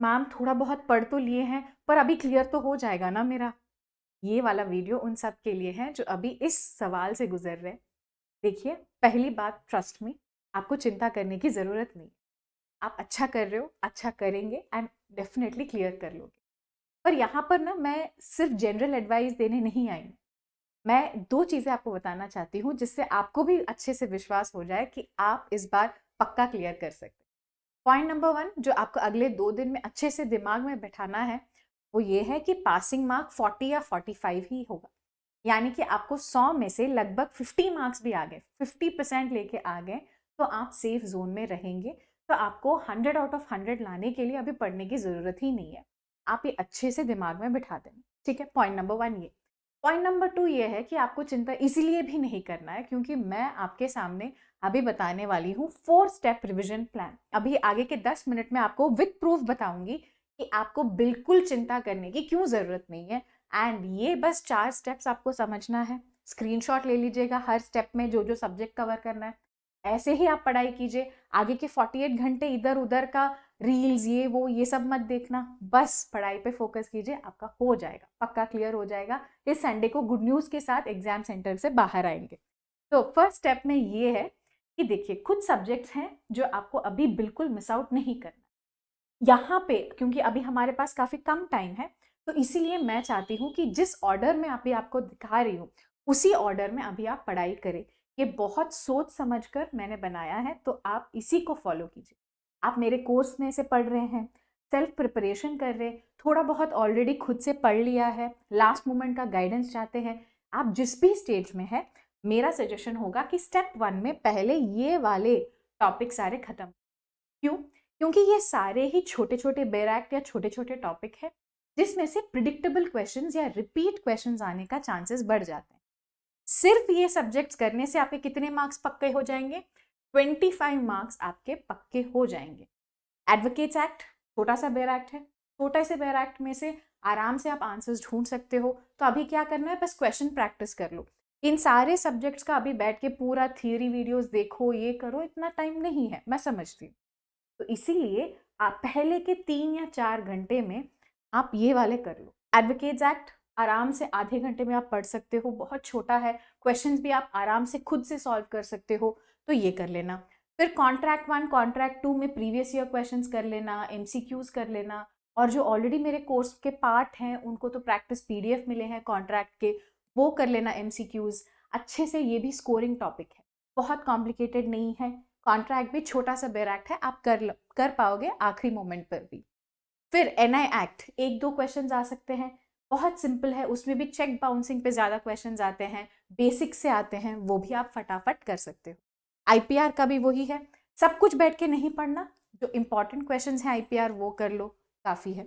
Ma'am थोड़ा बहुत पढ़ तो लिए हैं पर अभी क्लियर तो हो जाएगा ना मेरा। ये वाला वीडियो उन सब के लिए है जो अभी इस सवाल से गुजर रहे हैं। देखिए, पहली बात, ट्रस्ट मी, आपको चिंता करने की ज़रूरत नहीं। आप अच्छा कर रहे हो, अच्छा करेंगे एंड डेफिनेटली क्लियर कर लोगे। पर यहाँ पर ना मैं सिर्फ जनरल एडवाइस देने नहीं आई हूँ। मैं 2 चीज़ें आपको बताना चाहती हूँ जिससे आपको भी अच्छे से विश्वास हो जाए कि आप इस बार पक्का क्लियर कर सकते हैं। पॉइंट नंबर 1 जो आपको अगले 2 दिन में अच्छे से दिमाग में बैठाना है, वो ये है कि पासिंग मार्क 40 या 45 ही होगा। यानी कि आपको 100 में से लगभग 50 मार्क्स भी आ गए, 50% लेके आ गए, तो आप सेफ ज़ोन में रहेंगे। तो आपको 100 आउट ऑफ 100 लाने के लिए अभी पढ़ने की ज़रूरत ही नहीं है। आप ये अच्छे से दिमाग में बिठा देना, ठीक है? पॉइंट नंबर 1 ये। पॉइंट नंबर 2 ये है कि आपको चिंता इसीलिए भी नहीं करना है क्योंकि मैं आपके सामने अभी बताने वाली हूँ 4 स्टेप रिवीजन प्लान। अभी आगे के 10 मिनट में आपको विद प्रूफ बताऊंगी कि आपको बिल्कुल चिंता करने की क्यों ज़रूरत नहीं है। एंड ये बस 4 स्टेप्स आपको समझना है। स्क्रीनशॉट ले लीजिएगा हर स्टेप में जो जो सब्जेक्ट कवर करना है। ऐसे ही आप पढ़ाई कीजिए। आगे के 48 घंटे इधर उधर का रील्स ये वो ये सब मत देखना। बस पढ़ाई पे फोकस कीजिए, आपका हो जाएगा, पक्का क्लियर हो जाएगा। इस संडे को गुड न्यूज़ के साथ एग्जाम सेंटर से बाहर आएंगे। तो फर्स्ट स्टेप में ये है कि देखिए, कुछ सब्जेक्ट्स हैं जो आपको अभी बिल्कुल मिस आउट नहीं करना। यहाँ पे क्योंकि अभी हमारे पास काफ़ी कम टाइम है, तो इसीलिए मैं चाहती हूँ कि जिस ऑर्डर में अभी आपको दिखा रही हूँ, उसी ऑर्डर में अभी आप पढ़ाई करें। ये बहुत सोच समझ कर मैंने बनाया है, तो आप इसी को फॉलो कीजिए। आप मेरे कोर्स में से पढ़ रहे हैं, सेल्फ प्रिपरेशन कर रहे हैं, थोड़ा बहुत ऑलरेडी खुद से पढ़ लिया है, लास्ट मोमेंट का गाइडेंस चाहते हैं, आप जिस भी स्टेज में है, मेरा सजेशन होगा कि स्टेप 1 में पहले ये वाले टॉपिक सारे खत्म। क्यों? क्योंकि ये सारे ही छोटे-छोटे बैराक्ट या छोटे-छोटे टॉपिक है, जिसमें से प्रिडिक्टेबल क्वेश्चंस या रिपीट क्वेश्चंस आने का चांसेस बढ़ जाते हैं। सिर्फ ये सब्जेक्ट्स करने से आपके कितने मार्क्स पक्के हो जाएंगे? 25 मार्क्स आपके पक्के हो जाएंगे। एडवोकेट्स एक्ट छोटा सा बेयर एक्ट है। छोटे से बेयर एक्ट में से आराम से आप आंसर्स ढूंढ सकते हो। तो अभी क्या करना है, बस क्वेश्चन प्रैक्टिस कर लो। इन सारे सब्जेक्ट्स का अभी बैठ के पूरा थियरी वीडियोस देखो, ये करो, इतना टाइम नहीं है, मैं समझती हूँ। तो इसीलिए आप पहले के 3 या 4 घंटे में आप ये वाले कर लो। एडवोकेट्स एक्ट आराम से आधे घंटे में आप पढ़ सकते हो, बहुत छोटा है। क्वेश्चंस भी आप आराम से खुद से सॉल्व कर सकते हो, तो ये कर लेना। फिर कॉन्ट्रैक्ट 1 कॉन्ट्रैक्ट 2 में प्रीवियस ईयर क्वेश्चंस कर लेना, एमसीक्यूज कर लेना। और जो ऑलरेडी मेरे कोर्स के पार्ट हैं उनको तो प्रैक्टिस पीडीएफ मिले हैं कॉन्ट्रैक्ट के, वो कर लेना एमसीक्यूज अच्छे से। ये भी स्कोरिंग टॉपिक है, बहुत कॉम्प्लिकेटेड नहीं है। कॉन्ट्रैक्ट भी छोटा सा बैराक्ट है, आप कर पाओगे आखिरी मोमेंट पर भी। फिर एनआई एक्ट 1-2 क्वेश्चंस आ सकते हैं, बहुत सिंपल है, उसमें भी चेक बाउंसिंग पे ज़्यादा क्वेश्चंस आते हैं, बेसिक से आते हैं, वो भी आप फटाफट कर सकते हो। आईपीआर का भी वही है, सब कुछ बैठ के नहीं पढ़ना, जो इंपॉर्टेंट क्वेश्चंस हैं आईपीआर वो कर लो, काफ़ी है।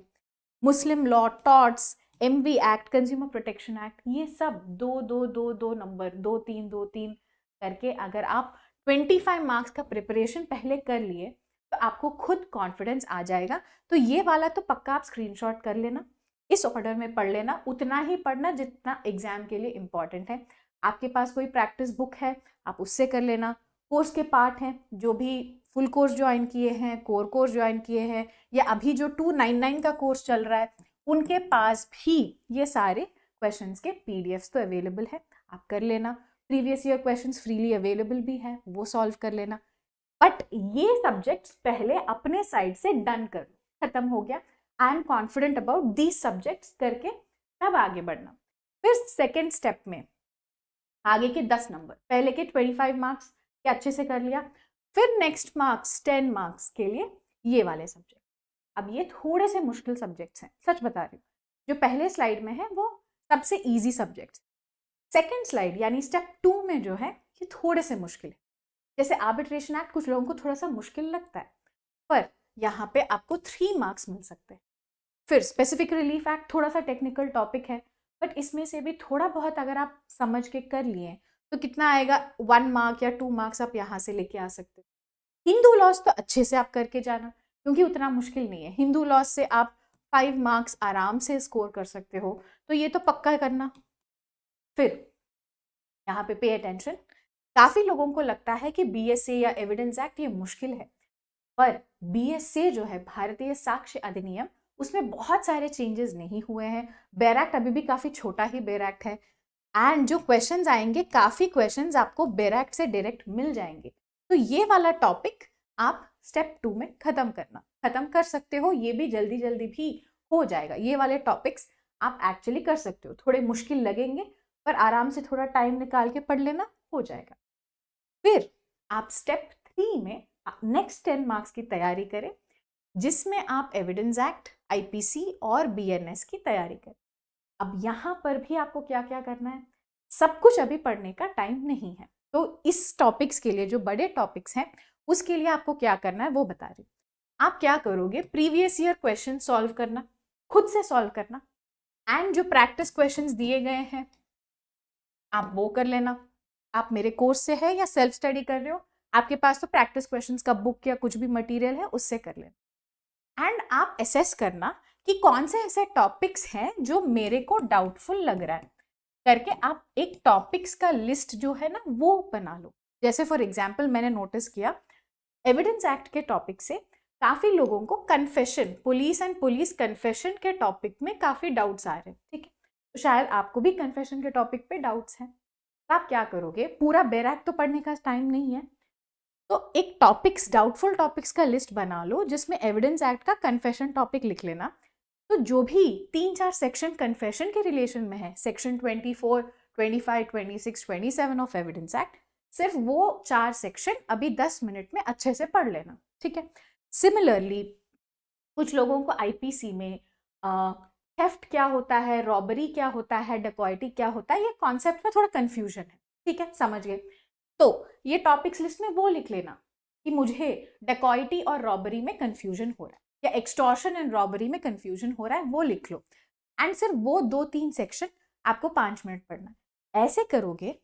Muslim law, torts, MV act, consumer protection act, ये सब दो दो दो दो नंबर, 2-3 करके अगर आप 25 मार्क्स का प्रिपरेशन पहले कर लिए, तो आपको खुद कॉन्फिडेंस आ जाएगा। तो ये वाला तो पक्का आप स्क्रीनशॉट कर लेना, इस ऑर्डर में पढ़ लेना, उतना ही पढ़ना जितना एग्जाम के लिए इंपॉर्टेंट है। आपके पास कोई प्रैक्टिस बुक है, आप उससे कर लेना। कोर्स के पार्ट हैं, जो भी फुल कोर्स ज्वाइन किए हैं, कोर कोर्स ज्वाइन किए हैं, या अभी जो 299 का कोर्स चल रहा है, उनके पास भी ये सारे क्वेश्चंस के पीडीएफ्स तो अवेलेबल है, आप कर लेना। Previous year questions freely available भी हैं, वो सॉल्व कर लेना। बट ये सब्जेक्ट्स पहले अपने साइड से डन कर लो, खत्म हो गया। I am confident about these subjects करके तब आगे बढ़ना। फिर सेकेंड स्टेप में आगे के 10 नंबर, पहले के 25 मार्क्स के अच्छे से कर लिया। फिर नेक्स्ट मार्क्स 10 मार्क्स के लिए ये वाले सब्जेक्ट। अब ये थोड़े से मुश्किल सब्जेक्ट्स हैं, सच बता रही हूँ। जो पहले स्लाइड में है वो सबसे इजी सब्जेक्ट्स। सेकेंड स्लाइड यानी स्टेप 2 में जो है ये थोड़े से मुश्किल है। जैसे आर्बिट्रेशन एक्ट कुछ लोगों को थोड़ा सा मुश्किल लगता है, पर यहाँ पे आपको 3 मार्क्स मिल सकते हैं। फिर स्पेसिफिक रिलीफ एक्ट थोड़ा सा टेक्निकल टॉपिक है, बट इसमें से भी थोड़ा बहुत अगर आप समझ के कर लिए तो कितना आएगा, 1 मार्क या 2 मार्क्स आप यहाँ से लेके आ सकते हो। हिंदू लॉस तो अच्छे से आप करके जाना, क्योंकि उतना मुश्किल नहीं है। हिंदू लॉस से आप 5 मार्क्स आराम से स्कोर कर सकते हो, तो ये तो पक्का करना। फिर यहाँ पे पे अटेंशन, काफी लोगों को लगता है कि बीएसए या एविडेंस एक्ट ये मुश्किल है, पर BSA जो है भारतीय साक्ष्य अधिनियम, उसमें बहुत सारे चेंजेस नहीं हुए हैं। बेयर एक्ट अभी भी काफी छोटा ही बेयर एक्ट है एंड जो क्वेश्चंस आएंगे, काफी क्वेश्चंस आपको बेयर एक्ट से डायरेक्ट मिल जाएंगे। तो ये वाला टॉपिक आप स्टेप 2 में खत्म कर सकते हो। ये भी जल्दी जल्दी भी हो जाएगा। ये वाले टॉपिक्स आप एक्चुअली कर सकते हो। थोड़े मुश्किल लगेंगे पर आराम से थोड़ा टाइम निकाल के पढ़ लेना, हो जाएगा। फिर आप स्टेप 3 में नेक्स्ट 10 मार्क्स की तैयारी करें, जिसमें आप एविडेंस एक्ट, IPC और BNS की तैयारी करें। अब यहाँ पर भी आपको क्या क्या करना है, सब कुछ अभी पढ़ने का टाइम नहीं है। तो इस टॉपिक्स के लिए, जो बड़े टॉपिक्स हैं, उसके लिए आपको क्या करना है वो बता रही हूँ। आप क्या करोगे, प्रीवियस ईयर क्वेश्चन सॉल्व करना, खुद से सॉल्व करना, एंड जो प्रैक्टिस क्वेश्चंस दिए गए हैं आप वो कर लेना। आप मेरे कोर्स से है या सेल्फ स्टडी कर रहे हो, आपके पास तो प्रैक्टिस क्वेश्चंस का बुक या कुछ भी मटेरियल है, उससे कर लेना। एंड आप असेस करना कि कौन से ऐसे टॉपिक्स हैं जो मेरे को डाउटफुल लग रहा है, करके आप एक टॉपिक्स का लिस्ट जो है ना वो बना लो। जैसे फॉर एग्जाम्पल मैंने नोटिस किया एविडेंस एक्ट के टॉपिक से काफी लोगों को confession, police and police confession के टॉपिक में काफी डाउट्स आ रहे हैं, ठीक है। तो शायद आपको भी कन्फेशन के टॉपिक पे डाउट्स हैं। तो आप क्या करोगे, पूरा बेयर एक्ट तो पढ़ने का टाइम नहीं है, तो एक टॉपिक्स, डाउटफुल टॉपिक्स का लिस्ट बना लो जिसमें एविडेंस एक्ट का कन्फेशन टॉपिक लिख लेना। तो जो भी 3-4 सेक्शन कन्फेशन के रिलेशन में है, सेक्शन 24, 25, 26, 27 ऑफ एविडेंस एक्ट, सिर्फ वो 4 सेक्शन अभी 10 मिनट में अच्छे से पढ़ लेना, ठीक है। सिमिलरली कुछ लोगों को IPC में थेफ्ट क्या होता है, रॉबरी क्या होता है, डकॉइटी क्या होता है, ये कॉन्सेप्ट में थोड़ा कंफ्यूजन है, ठीक है, समझ गए। तो ये टॉपिक्स लिस्ट में वो लिख लेना कि मुझे डकॉइटी और रॉबरी में कंफ्यूजन हो रहा है, या एक्सटॉर्शन एंड रॉबरी में कंफ्यूजन हो रहा है, वो लिख लो। एंड सिर्फ वो 2-3 सेक्शन आपको 5 मिनट पढ़ना है। ऐसे करोगे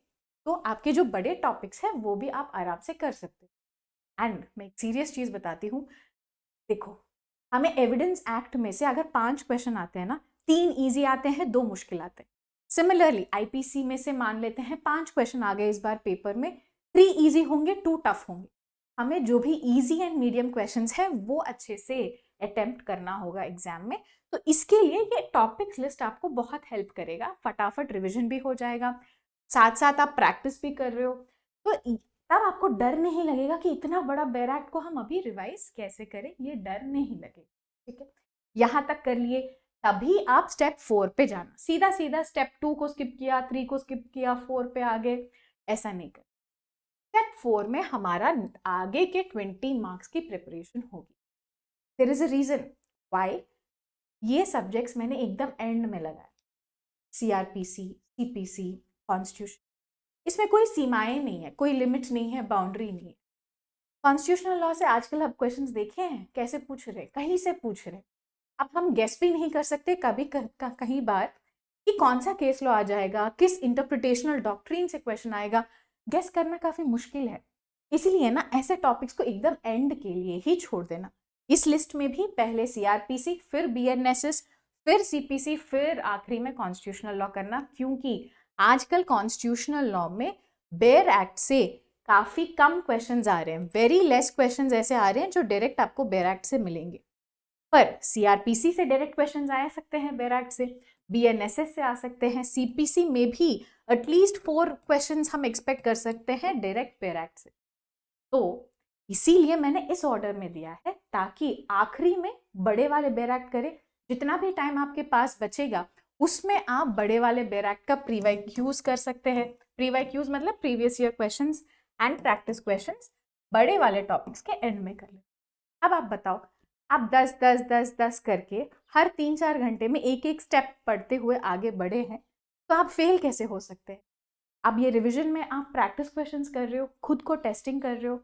तो आपके जो बड़े टॉपिक्स हैं वो भी आप आराम से कर सकते हो। एंड मैं एक सीरियस चीज बताती हूँ, देखो हमें एविडेंस एक्ट में से अगर 5 क्वेश्चन आते हैं ना, 3 इजी आते हैं, 2 मुश्किल आते हैं। सिमिलरली IPC में से मान लेते हैं 5 क्वेश्चन आ गए इस बार पेपर में, 3 इजी होंगे, 2 टफ होंगे। हमें जो भी इजी एंड मीडियम क्वेश्चंस हैं वो अच्छे से अटेम्प्ट करना होगा एग्जाम में। तो इसके लिए ये टॉपिक्स लिस्ट आपको बहुत हेल्प करेगा, फटाफट रिविजन भी हो जाएगा, साथ साथ आप प्रैक्टिस भी कर रहे हो। तो तब आपको डर नहीं लगेगा कि इतना बड़ा बेयर एक्ट को हम अभी रिवाइज कैसे करें, ये डर नहीं लगेगा, ठीक है। यहाँ तक कर लिए, तभी आप स्टेप 4 पे जाना। सीधा सीधा स्टेप 2 को स्किप किया, 3 को स्किप किया, 4 पे आ गए, ऐसा नहीं कर। स्टेप 4 में हमारा आगे के 20 मार्क्स की प्रिपरेशन होगी। There is a reason why ये सब्जेक्ट्स मैंने एकदम एंड में लगाया। CRPC, CPC, कॉन्स्टिट्यूशन, इसमें कोई सीमाएं नहीं है, कोई लिमिट नहीं है, बाउंड्री नहीं है। कॉन्स्टिट्यूशनल लॉ से आजकल आप क्वेश्चंस देखे हैं कैसे पूछ रहे, कहीं से पूछ रहे। अब हम गेस भी नहीं कर सकते कभी कहीं बार कि कौन सा केस लॉ आ जाएगा, किस इंटरप्रिटेशनल डॉक्ट्रिन से क्वेश्चन आएगा, गेस करना काफी मुश्किल है। इसीलिए ना ऐसे टॉपिक्स को एकदम एंड के लिए ही छोड़ देना। इस लिस्ट में भी पहले CRPC, फिर BNSS, फिर CPC, फिर आखिरी में कॉन्स्टिट्यूशनल लॉ करना, क्योंकि आजकल कॉन्स्टिट्यूशनल लॉ में बेयर एक्ट से काफी कम क्वेश्चंस आ रहे हैं, वेरी लेस क्वेश्चंस ऐसे आ रहे हैं जो डायरेक्ट आपको बेयर एक्ट से मिलेंगे। पर CRPC से डायरेक्ट क्वेश्चंस आ सकते हैं बेयर एक्ट से, BNSS से आ सकते हैं, CPC में भी एटलीस्ट 4 क्वेश्चंस हम एक्सपेक्ट कर सकते हैं डायरेक्ट बेयर एक्ट से। तो इसीलिए मैंने इस ऑर्डर में दिया है ताकि आखिरी में बड़े वाले बेयर एक्ट करें। जितना भी टाइम आपके पास बचेगा उसमें आप बड़े वाले बेयर एक्ट का प्रीवाइक्यूज कर सकते हैं। प्रीवाइक्यूज मतलब previous year questions and practice questions बड़े वाले टॉपिक्स के एंड में कर लें। अब आप बताओ, आप 10-10-10-10 करके हर 3-4 घंटे में एक एक स्टेप पढ़ते हुए आगे बढ़े हैं, तो आप फेल कैसे हो सकते हैं। अब ये रिविजन में आप प्रैक्टिस क्वेश्चंस कर रहे हो, खुद को टेस्टिंग कर रहे हो,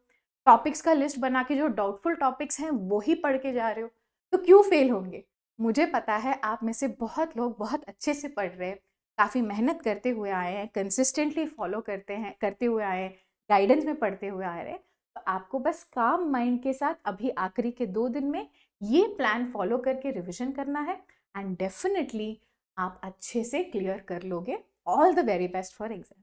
टॉपिक्स का लिस्ट बना के जो डाउटफुल टॉपिक्स हैं वो ही पढ़ के जा रहे हो, तो क्यों फेल होंगे। मुझे पता है आप में से बहुत लोग बहुत अच्छे से पढ़ रहे हैं, काफ़ी मेहनत करते हुए आए हैं, कंसिस्टेंटली फॉलो करते हुए आए हैं, गाइडेंस में पढ़ते हुए आ रहे हैं। तो आपको बस काम माइंड के साथ अभी आखिरी के 2 दिन में ये प्लान फॉलो करके रिविजन करना है, एंड डेफिनेटली आप अच्छे से क्लियर कर लोगे। All the very best for exam.